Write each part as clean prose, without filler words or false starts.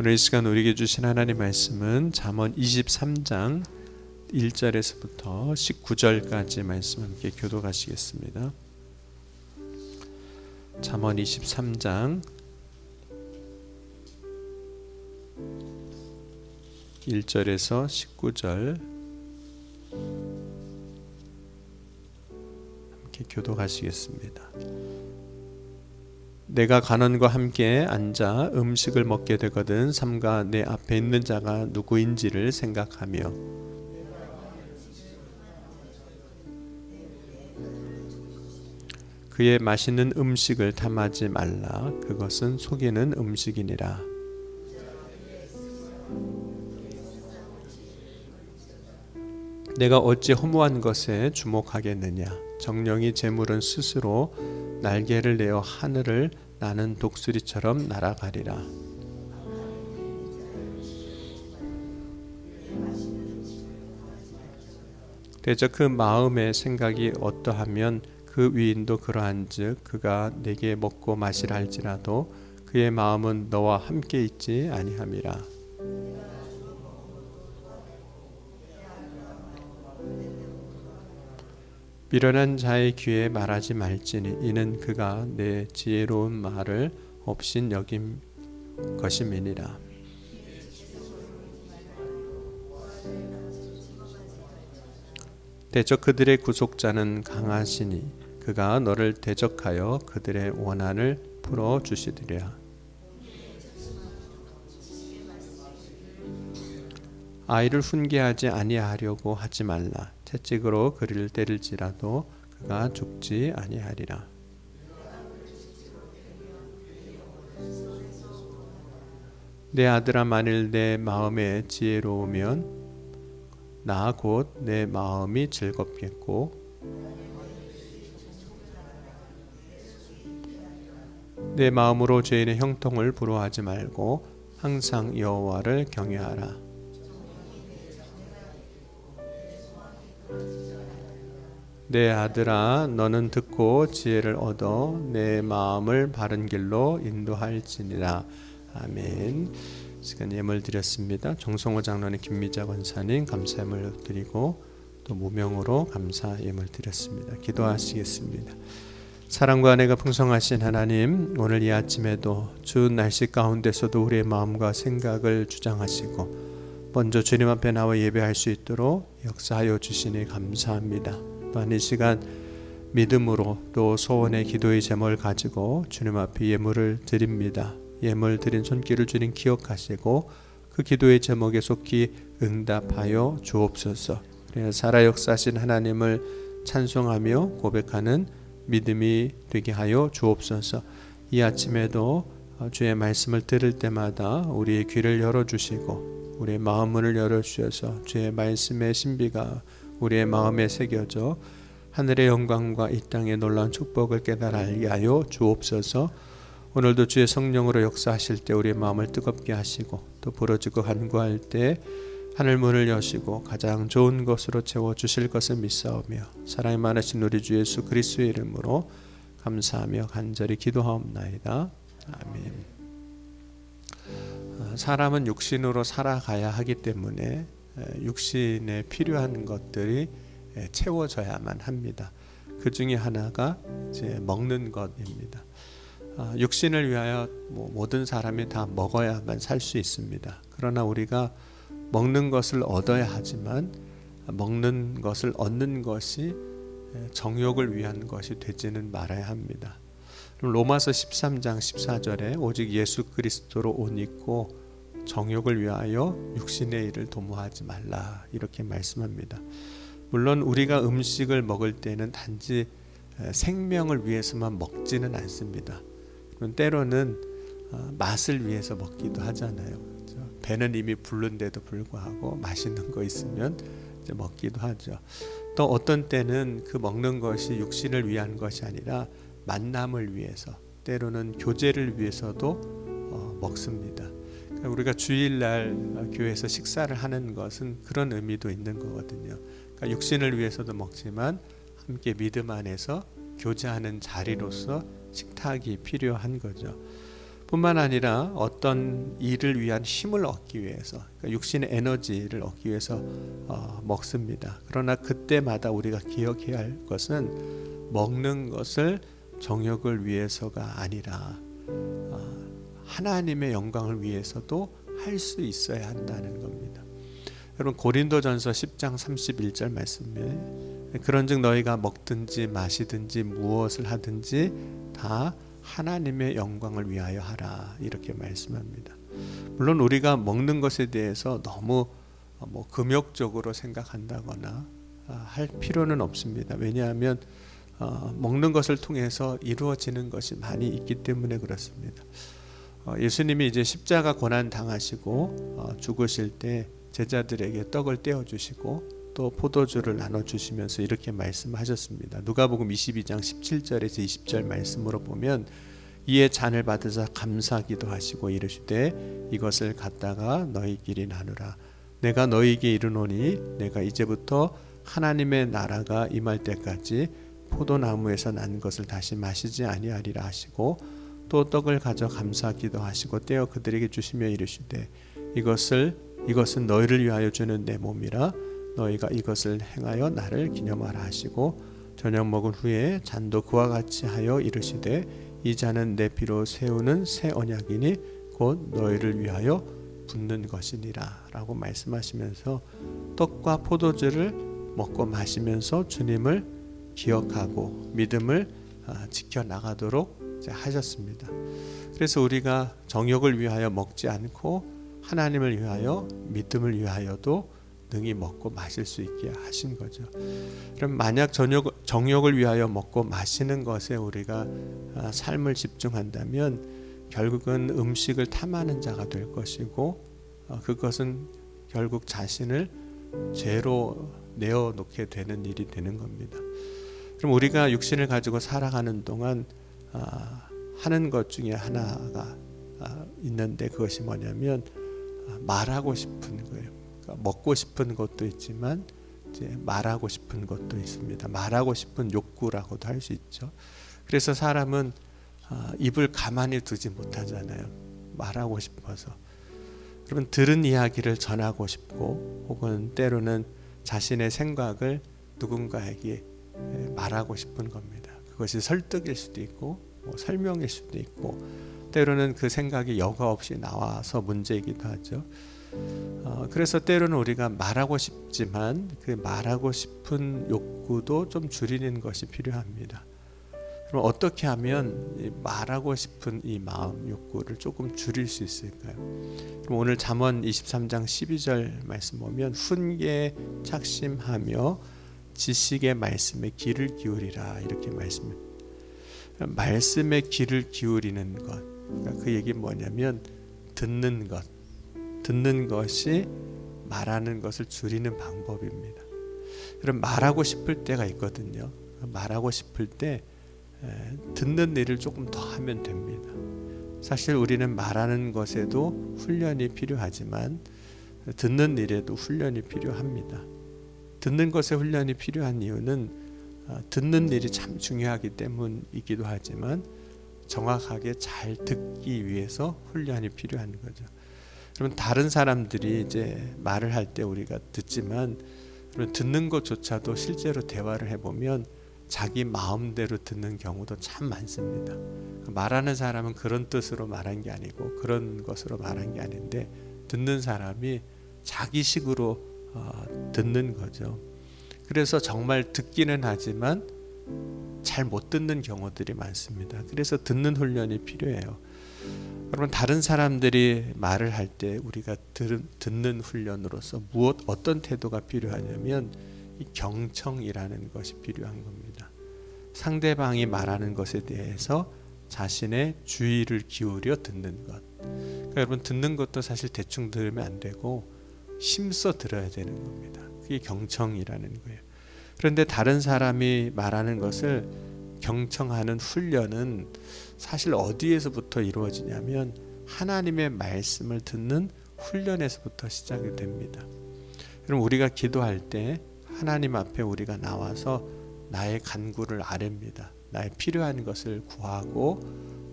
오늘 이 시간 우리에게 주신 하나님 말씀은 잠언 23장 1절에서부터 19절까지 말씀 함께 교독하시겠습니다. 잠언 23장 1절에서 19절 함께 교독하시겠습니다. 내가 간원과 함께 앉아 음식을 먹게 되거든 삼가 내 앞에 있는 자가 누구인지를 생각하며 그의 맛있는 음식을 탐하지 말라. 그것은 속이는 음식이니라. 내가 어찌 허무한 것에 주목하겠느냐. 정령이 재물은 스스로 날개를 내어 하늘을 나는 독수리처럼 날아가리라. 대저 그 마음의 생각이 어떠하면 그 위인도 그러한즉 그가 내게 먹고 마시라 할지라도 그의 마음은 너와 함께 있지 아니함이라. 미련한 자의 귀에 말하지 말지니 이는 그가 내 지혜로운 말을 없인 여김 것임이니라. 대적 그들의 구속자는 강하시니 그가 너를 대적하여 그들의 원한을 풀어 주시리라. 아이를 훈계하지 아니하려고 하지 말라. 채찍으로 그를 때릴지라도 그가 죽지 아니하리라. 내 아들아 만일 내 마음에 지혜로우면 나 곧 내 마음이 즐겁겠고 내 마음으로 죄인의 형통을 부러워하지 말고 항상 여호와를 경외하라. 내 아들아 너는 듣고 지혜를 얻어 내 마음을 바른 길로 인도할지니라. 아멘. 시간 예물 드렸습니다. 정성호 장로님, 김미자 권사님 감사 예물 드리고 또 무명으로 감사 예물 드렸습니다. 기도하시겠습니다. 사랑과 은혜가 풍성하신 하나님, 오늘 이 아침에도 추운 날씨 가운데서도 우리의 마음과 생각을 주장하시고 먼저 주님 앞에 나와 예배할 수 있도록 역사하여 주시니 감사합니다. 또한 이 시간 믿음으로 또 소원의 기도의 제목을 가지고 주님 앞에 예물을 드립니다. 예물 드린 손길을 주님 기억하시고 그 기도의 제목에 속히 응답하여 주옵소서. 살아 역사하신 하나님을 찬송하며 고백하는 믿음이 되게 하여 주옵소서. 이 아침에도 주의 말씀을 들을 때마다 우리의 귀를 열어주시고 우리의 마음문을 열어주셔서 주의 말씀의 신비가 우리의 마음에 새겨져 하늘의 영광과 이 땅의 놀라운 축복을 깨달아 알게 하여 주옵소서. 오늘도 주의 성령으로 역사하실 때 우리의 마음을 뜨겁게 하시고 또 부러지고 간구할 때 하늘 문을 여시고 가장 좋은 것으로 채워주실 것을 믿사오며 사랑이 많으신 우리 주 예수 그리스도의 이름으로 감사하며 간절히 기도하옵나이다. 아멘. 사람은 육신으로 살아가야 하기 때문에 육신에 필요한 것들이 채워져야만 합니다. 그 중에 하나가 이제 먹는 것입니다. 육신을 위하여 모든 사람이 다 먹어야만 살 수 있습니다. 그러나 우리가 먹는 것을 얻어야 하지만 먹는 것을 얻는 것이 정욕을 위한 것이 되지는 말아야 합니다. 로마서 13장 14절에 오직 예수 그리스도로 옷 입고 정욕을 위하여 육신의 일을 도모하지 말라 이렇게 말씀합니다. 물론 우리가 음식을 먹을 때는 단지 생명을 위해서만 먹지는 않습니다. 때로는 맛을 위해서 먹기도 하잖아요. 그렇죠? 배는 이미 부른데도 불구하고 맛있는 거 있으면 이제 먹기도 하죠. 또 어떤 때는 그 먹는 것이 육신을 위한 것이 아니라 만남을 위해서 때로는 교제를 위해서도 먹습니다. 그러니까 우리가 주일날 교회에서 식사를 하는 것은 그런 의미도 있는 거거든요. 그러니까 육신을 위해서도 먹지만 함께 믿음 안에서 교제하는 자리로서 식탁이 필요한 거죠. 뿐만 아니라 어떤 일을 위한 힘을 얻기 위해서, 그러니까 육신의 에너지를 얻기 위해서 먹습니다. 그러나 그때마다 우리가 기억해야 할 것은 먹는 것을 정욕을 위해서가 아니라 하나님의 영광을 위해서도 할 수 있어야 한다는 겁니다. 여러분 고린도전서 10장 31절 말씀에 그런즉 너희가 먹든지 마시든지 무엇을 하든지 다 하나님의 영광을 위하여 하라, 이렇게 말씀합니다. 물론 우리가 먹는 것에 대해서 너무 금욕적으로 생각한다거나 할 필요는 없습니다. 왜냐하면 먹는 것을 통해서 이루어지는 것이 많이 있기 때문에 그렇습니다. 예수님이 이제 십자가 고난 당하시고 죽으실 때 제자들에게 떡을 떼어 주시고 또 포도주를 나눠 주시면서 이렇게 말씀하셨습니다. 누가복음 22장 17절에서 20절 말씀으로 보면 이에 잔을 받으사 감사기도 하시고 이르시되 이것을 갖다가 너희끼리 나누라. 내가 너희에게 이르노니 내가 이제부터 하나님의 나라가 임할 때까지 포도나무에서 난 것을 다시 마시지 아니하리라 하시고 또 떡을 가져 감사기도 하시고 떼어 그들에게 주시며 이르시되 이것은 너희를 위하여 주는 내 몸이라 너희가 이것을 행하여 나를 기념하라 하시고 저녁 먹은 후에 잔도 그와 같이 하여 이르시되 이 잔은 내 피로 세우는 새 언약이니 곧 너희를 위하여 붓는 것이니라 라고 말씀하시면서 떡과 포도주를 먹고 마시면서 주님을 기억하고 믿음을 지켜나가도록 하셨습니다. 그래서 우리가 정욕을 위하여 먹지 않고 하나님을 위하여 믿음을 위하여도 능히 먹고 마실 수 있게 하신 거죠. 그럼 만약 정욕을 위하여 먹고 마시는 것에 우리가 삶을 집중한다면 결국은 음식을 탐하는 자가 될 것이고 그것은 결국 자신을 죄로 내어놓게 되는 일이 되는 겁니다. 그럼 우리가 육신을 가지고 살아가는 동안 하는 것 중에 하나가 있는데 그것이 뭐냐면 말하고 싶은 거예요. 그러니까 먹고 싶은 것도 있지만 이제 말하고 싶은 것도 있습니다. 말하고 싶은 욕구라고도 할 수 있죠. 그래서 사람은 입을 가만히 두지 못하잖아요. 말하고 싶어서. 그러면 들은 이야기를 전하고 싶고 혹은 때로는 자신의 생각을 누군가에게 말하고 싶은 겁니다. 그것이 설득일 수도 있고 설명일 수도 있고 때로는 그 생각이 여과 없이 나와서 문제이기도 하죠. 그래서 때로는 우리가 말하고 싶지만 그 말하고 싶은 욕구도 좀 줄이는 것이 필요합니다. 그럼 어떻게 하면 말하고 싶은 이 마음 욕구를 조금 줄일 수 있을까요? 그럼 오늘 잠언 23장 12절 말씀 보면 훈계에 착심하며 지식의 말씀에 귀를 기울이라 이렇게 말씀합니다. 말씀에 귀를 기울이는 것, 그러니까 그 얘기 뭐냐면 듣는 것이 말하는 것을 줄이는 방법입니다. 그럼 말하고 싶을 때가 있거든요. 말하고 싶을 때 듣는 일을 조금 더 하면 됩니다. 사실 우리는 말하는 것에도 훈련이 필요하지만 듣는 일에도 훈련이 필요합니다. 듣는 것에 훈련이 필요한 이유는 듣는 일이 참 중요하기 때문이기도 하지만 정확하게 잘 듣기 위해서 훈련이 필요한 거죠. 그러면 다른 사람들이 이제 말을 할 때 우리가 듣지만 그러면 듣는 것조차도 실제로 대화를 해보면 자기 마음대로 듣는 경우도 참 많습니다. 말하는 사람은 그런 뜻으로 말한 게 아니고 그런 것으로 말한 게 아닌데 듣는 사람이 자기식으로 듣는 거죠. 그래서 정말 듣기는 하지만 잘 못 듣는 경우들이 많습니다. 그래서 듣는 훈련이 필요해요. 여러분 다른 사람들이 말을 할 때 우리가 듣는 훈련으로서 어떤 태도가 필요하냐면 이 경청이라는 것이 필요한 겁니다. 상대방이 말하는 것에 대해서 자신의 주의를 기울여 듣는 것. 그러니까 여러분 듣는 것도 사실 대충 들으면 안 되고 힘써 들어야 되는 겁니다. 그게 경청이라는 거예요. 그런데 다른 사람이 말하는 것을 경청하는 훈련은 사실 어디에서부터 이루어지냐면 하나님의 말씀을 듣는 훈련에서부터 시작이 됩니다. 그럼 우리가 기도할 때 하나님 앞에 우리가 나와서 나의 간구를 아뢰입니다. 나의 필요한 것을 구하고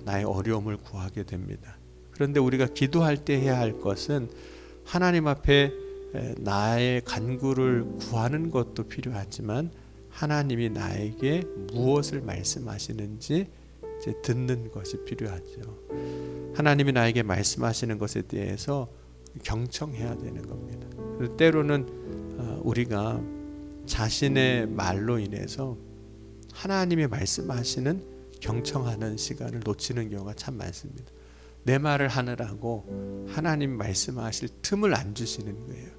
나의 어려움을 구하게 됩니다. 그런데 우리가 기도할 때 해야 할 것은 하나님 앞에 나의 간구를 구하는 것도 필요하지만 하나님이 나에게 무엇을 말씀하시는지 이제 듣는 것이 필요하죠. 하나님이 나에게 말씀하시는 것에 대해서 경청해야 되는 겁니다. 때로는 우리가 자신의 말로 인해서 하나님이 말씀하시는 경청하는 시간을 놓치는 경우가 참 많습니다. 내 말을 하느라고 하나님 말씀하실 틈을 안 주시는 거예요.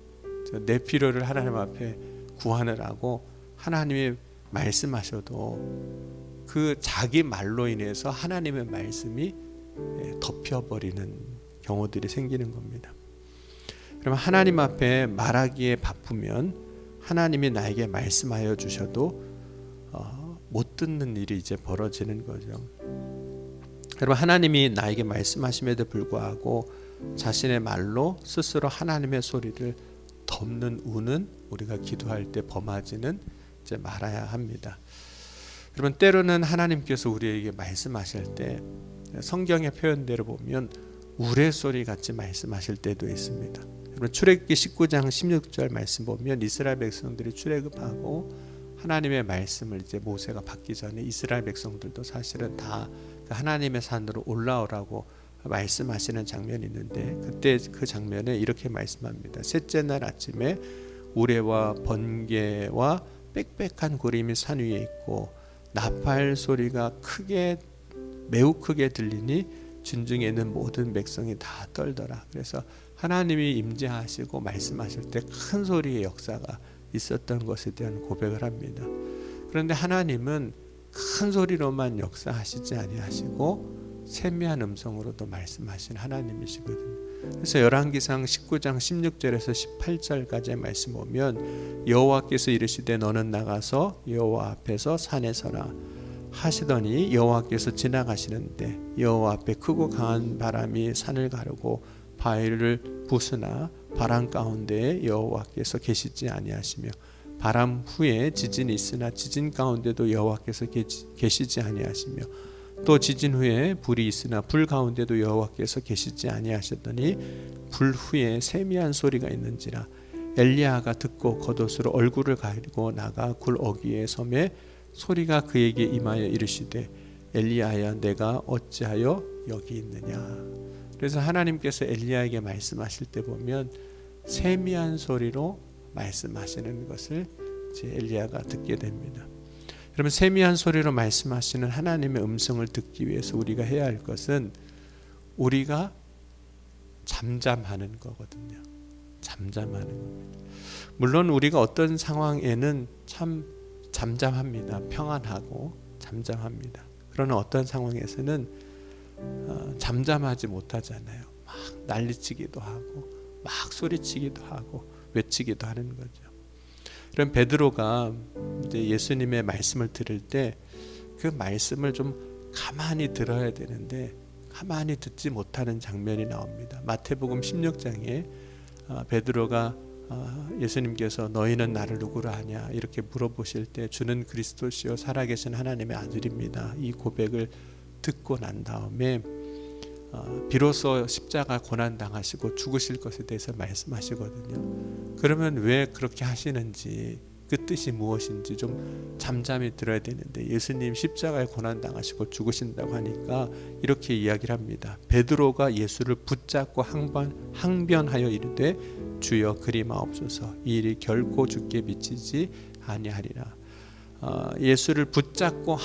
내 필요를 하나님 앞에 구하느라고 하나님이 말씀하셔도 그 자기 말로 인해서 하나님의 말씀이 덮여버리는 경우들이 생기는 겁니다. 그러면 하나님 앞에 말하기에 바쁘면 하나님이 나에게 말씀하여 주셔도 못 듣는 일이 이제 벌어지는 거죠. 여러분, 하나님이 나에게 말씀하심에도 불구하고 자신의 말로 스스로 하나님의 소리를 덮는 우는 우리가 기도할 때 범하지는 이제 말아야 합니다. 여러분, 때로는 하나님께서 우리에게 말씀하실 때 성경의 표현대로 보면 우레소리 같이 말씀하실 때도 있습니다. 여러분, 출애굽기 19장 16절 말씀 보면 이스라엘 백성들이 출애굽하고 하나님의 말씀을 이제 모세가 받기 전에 이스라엘 백성들도 사실은 다 하나님의 산으로 올라오라고 말씀하시는 장면이 있는데, 그때 그 장면에 이렇게 말씀합니다. 셋째 날 아침에 우레와 번개와 빽빽한 구름이 산 위에 있고 나팔 소리가 매우 크게 들리니 진중에 있는 모든 백성이 다 떨더라. 그래서 하나님이 임재하시고 말씀하실 때 큰 소리의 역사가 있었던 것에 대한 고백을 합니다. 그런데 하나님은 큰 소리로만 역사하시지 아니하시고 세미한 음성으로도 말씀하신 하나님이시거든요. 그래서 열왕기상 19장 16절에서 18절까지의 말씀 보면 여호와께서 이르시되 너는 나가서 여호와 앞에서 산에 서라 하시더니 여호와께서 지나가시는데 여호와 앞에 크고 강한 바람이 산을 가르고 바위를 부수나 바람 가운데에 여호와께서 계시지 아니하시며 바람 후에 지진이 있으나 지진 가운데도 여호와께서 계시지 아니하시며 또 지진 후에 불이 있으나 불 가운데도 여호와께서 계시지 아니하셨더니 불 후에 세미한 소리가 있는지라 엘리야가 듣고 겉옷으로 얼굴을 가리고 나가 굴 어귀에 섬에 소리가 그에게 임하여 이르시되 엘리야야 내가 어찌하여 여기 있느냐. 그래서 하나님께서 엘리야에게 말씀하실 때 보면 세미한 소리로 말씀하시는 것을 이제 엘리야가 듣게 됩니다. 여러분, 세미한 소리로 말씀하시는 하나님의 음성을 듣기 위해서 우리가 해야 할 것은 우리가 잠잠하는 거거든요. 잠잠하는 겁니다. 물론 우리가 어떤 상황에는 참 잠잠합니다. 평안하고 잠잠합니다. 그러나 어떤 상황에서는 잠잠하지 못하잖아요. 막 난리치기도 하고 막 소리치기도 하고 외치기도 하는 거죠. 그럼 베드로가 이제 예수님의 말씀을 들을 때 그 말씀을 좀 가만히 들어야 되는데 가만히 듣지 못하는 장면이 나옵니다. 마태복음 16장에 베드로가 예수님께서 너희는 나를 누구로 하냐 이렇게 물어보실 때 주는 그리스도시요 살아계신 하나님의 아들입니다. 이 고백을 듣고 난 다음에 비로소 십자가 고난당하시고 죽으실 것에 대해서 말씀하시거든요. 그러면 왜 그렇게 하시는지 그 뜻이 무엇인지 좀 잠잠히 들어야 되는데 예수님 십자가에 고난당하시고 죽으신다고 하니까 이렇게 이야기를 합니다. 베드로가 예수를 붙잡고 항변하여 이르되 주여 그리 마옵소서 이 일이 결코 주께 미치지 아니하리라. 예수를 붙잡고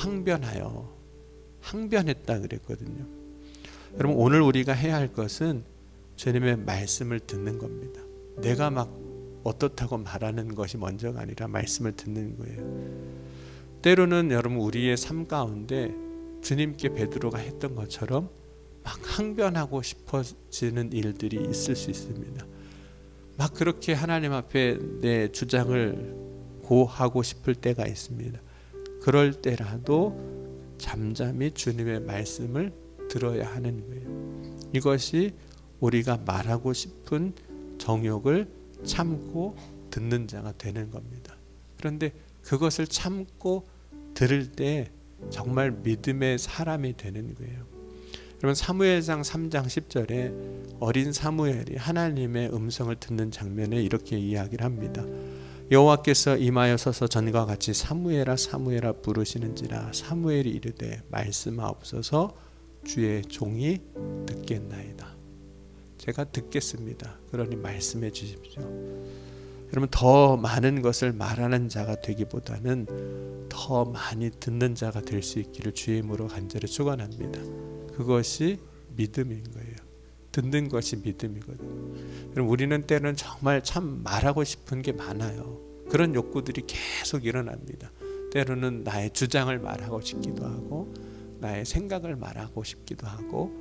항변했다 그랬거든요. 여러분, 오늘 우리가 해야 할 것은 주님의 말씀을 듣는 겁니다. 내가 막 어떻다고 말하는 것이 먼저가 아니라 말씀을 듣는 거예요. 때로는 여러분 우리의 삶 가운데 주님께 베드로가 했던 것처럼 막 항변하고 싶어지는 일들이 있을 수 있습니다. 막 그렇게 하나님 앞에 내 주장을 고하고 싶을 때가 있습니다. 그럴 때라도 잠잠히 주님의 말씀을 들어야 하는 거예요. 이것이 우리가 말하고 싶은 정욕을 참고 듣는 자가 되는 겁니다. 그런데 그것을 참고 들을 때 정말 믿음의 사람이 되는 거예요. 여러분 사무엘상 3장 10절에 어린 사무엘이 하나님의 음성을 듣는 장면에 이렇게 이야기를 합니다. 여호와께서 임하여 서서 전과 같이 사무엘아 사무엘아 부르시는지라 사무엘이 이르되 말씀하옵소서 주의 종이 듣겠나이다. 제가 듣겠습니다. 그러니 말씀해 주십시오. 여러분 더 많은 것을 말하는 자가 되기보다는 더 많이 듣는 자가 될 수 있기를 주의 이름으로 간절히 축원합니다. 그것이 믿음인 거예요. 듣는 것이 믿음이거든요. 여러분 우리는 때는 정말 참 말하고 싶은 게 많아요. 그런 욕구들이 계속 일어납니다. 때로는 나의 주장을 말하고 싶기도 하고 나의 생각을 말하고 싶기도 하고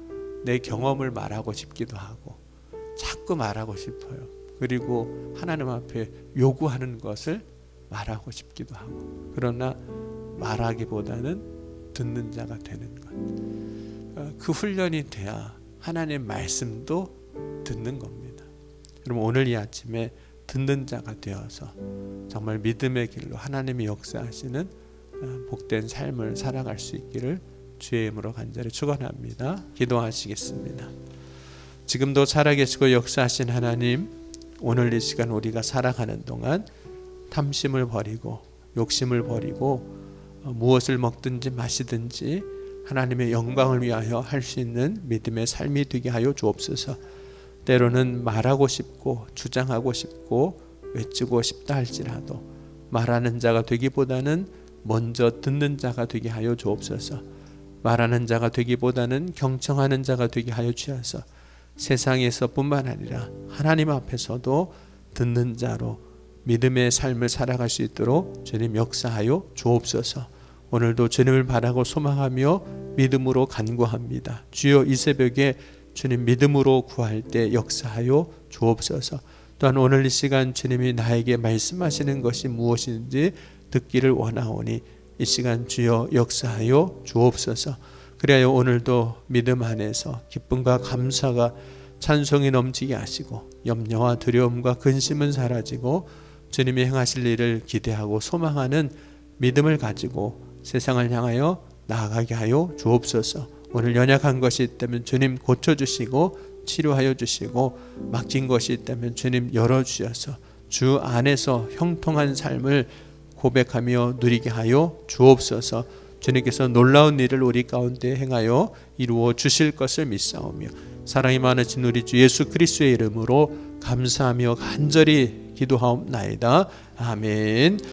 내 경험을 말하고 싶기도 하고 자꾸 말하고 싶어요. 그리고 하나님 앞에 요구하는 것을 말하고 싶기도 하고 그러나 말하기보다는 듣는 자가 되는 것. 그 훈련이 돼야 하나님 말씀도 듣는 겁니다. 여러분 오늘 이 아침에 듣는 자가 되어서 정말 믿음의 길로 하나님이 역사하시는 복된 삶을 살아갈 수 있기를 주의 이름으로 간절히 축원합니다. 기도하시겠습니다. 지금도 살아계시고 역사하신 하나님, 오늘 이 시간 우리가 살아가는 동안 탐심을 버리고 욕심을 버리고 무엇을 먹든지 마시든지 하나님의 영광을 위하여 할 수 있는 믿음의 삶이 되게 하여 주옵소서. 때로는 말하고 싶고 주장하고 싶고 외치고 싶다 할지라도 말하는 자가 되기보다는 먼저 듣는 자가 되게 하여 주옵소서. 말하는 자가 되기보다는 경청하는 자가 되게 하여 주셔서 세상에서 뿐만 아니라 하나님 앞에서도 듣는 자로 믿음의 삶을 살아갈 수 있도록 주님 역사하여 주옵소서. 오늘도 주님을 바라고 소망하며 믿음으로 간구합니다. 주여 이 새벽에 주님 믿음으로 구할 때 역사하여 주옵소서. 또한 오늘 이 시간 주님이 나에게 말씀하시는 것이 무엇인지 듣기를 원하오니 이 시간 주여 역사하여 주옵소서. 그래야 오늘도 믿음 안에서 기쁨과 감사가 찬송이 넘치게 하시고 염려와 두려움과 근심은 사라지고 주님이 행하실 일을 기대하고 소망하는 믿음을 가지고 세상을 향하여 나아가게 하여 주옵소서. 오늘 연약한 것이 있다면 주님 고쳐주시고 치료하여 주시고 막힌 것이 있다면 주님 열어주셔서 주 안에서 형통한 삶을 고백하며 누리게 하여 주옵소서. 주님께서 놀라운 일을 우리 가운데 행하여 이루어 주실 것을 믿사오며 사랑이 많으신 우리 주 예수 그리스도의 이름으로 감사하며 간절히 기도하옵나이다. 아멘.